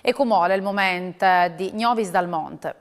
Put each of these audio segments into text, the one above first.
E com'ora il momento di Gnovis dal Monte.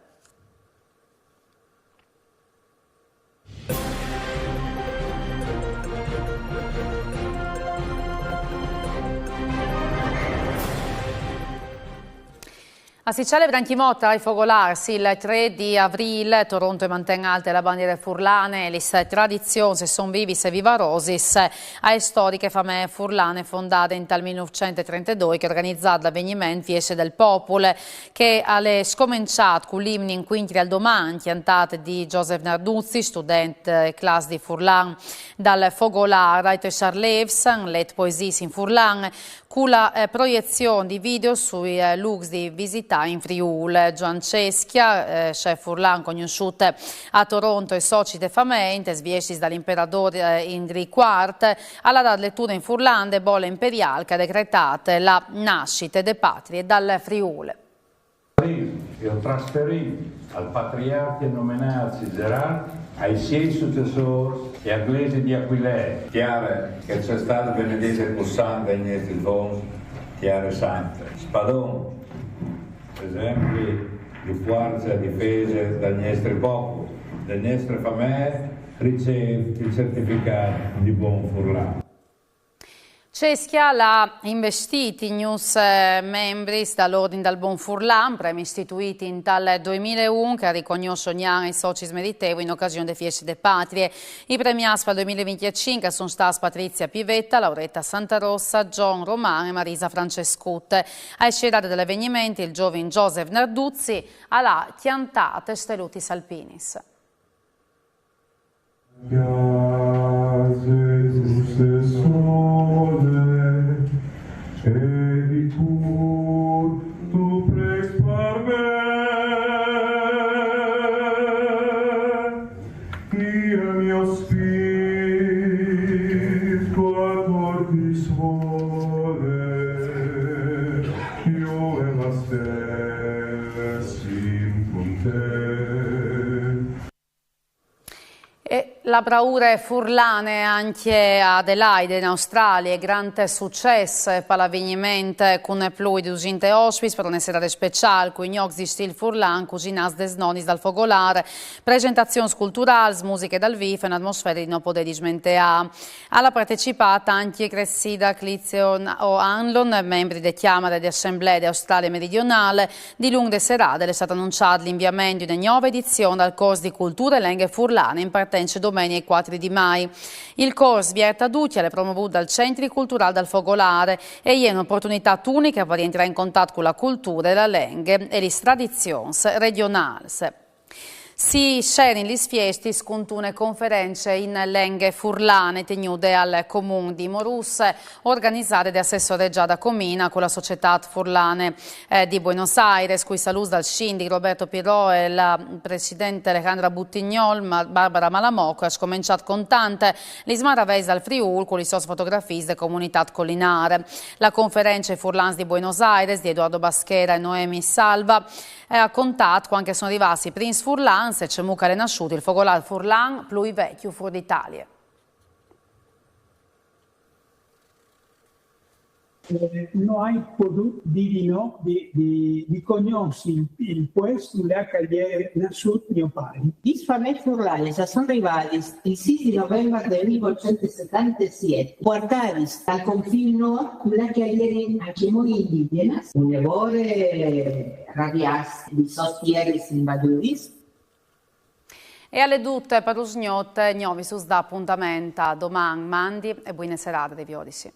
A si celebra anche Motta ai fogolarsi il 3 di aprile, Toronto mantiene alte la bandiera furlane, le tradizioni sono vivis e vivarosis, a storiche famiglie furlane fondate in tal 1932 che organizzata l'avvenimento Fiesce del Popolo, che alle scominciate con l'imni in quinti al domani, chiantate di Joseph Narduzzi, studente classe di Furlan, dal fogolare ai Charlevsan, let poesie in Furlan, con la proiezione di video sui lux di visita in Friuli. Gian Ceschia, chef Furlan conosciuto a Toronto e soci de famiglie, sviescis dall'imperatore Indri IV, alla lettura in Furlan de bolle imperiale che ha decretato la nascita de patrie dal Friuli. Io trasferì al patriarca nominarsi Gerard ai suoi successori e a Glesi di Aquilea. Chiaro che c'è stato benedetto il pulsante in questo buon, chiaro sempre. Spadone, esempi di forza e difesa del nostro popolo, delle nostre famiglie, riceve il certificato di buon furlano. Ceschia l'ha investiti news membri dall'Ordine del Buon Furlan, premi istituiti in tal 2001 che riconoscono i soci meritevoli in occasione delle Fiesche de Patrie. I premi ASPA 2025 sono stati Patrizia Pivetta, Lauretta Santarossa, John Romano e Marisa Francescutte. A scelare dell'avvenimento il giovane Joseph Narduzzi alla chiantata Stelutis Alpinis. La bravura furlane anche a Adelaide in Australia è grande successo per l'avvenimento con più di 200 ospiti per una serata speciale con gli di stil furlan, cucinas des nonis dal fogolare, presentazioni culturali, musiche dal vivo e un'atmosfera di non poter dismentare. Alla partecipata anche Cressida Clizio o Anlon, membri delle Chiamere di Assemblea di Australia Meridionale. Di lunghe serate è stato annunciato l'inviamento di una nuova edizione al corso di cultura e lingue furlane in partenza domenica 4 di maggio. Il corso vieta tutti è promovuto dal Centro Culturale del Fogolare e è un'opportunità unica per entrare in contatto con la cultura e la lingua e le tradizioni regionali. Si scelgono le fieste con una conferenza in lingue furlane tenute al comune di Morusse, organizzate da assessore Giada Comina con la società furlane di Buenos Aires, cui saluta dal scindico Roberto Pirò e la presidente Alejandra Buttignol, Barbara Malamocco, ha cominciato con tante le smaravese dal Friuli con le sue fotografie delle comunità collinare. La conferenza Furlans di Buenos Aires di Edoardo Baschera e Noemi Salva ha contato anche sono arrivati Prince Furlan e c'è mucca nasciuto il fogolare Furlan più vecchio fuori d'Italia. Non hai potuto dire no di conoscere il posto che è nasciuto mio padre. I famiglie furlani sono arrivati il 6 di novembre del 1977, guardati dal confine con la carriera a Cimoni indigena, un lavoro radiato di sostiene invaduris. E alle tutte per usgnotte, Gnovis da appuntamento domani, mandi e buone serate dei Viodisi.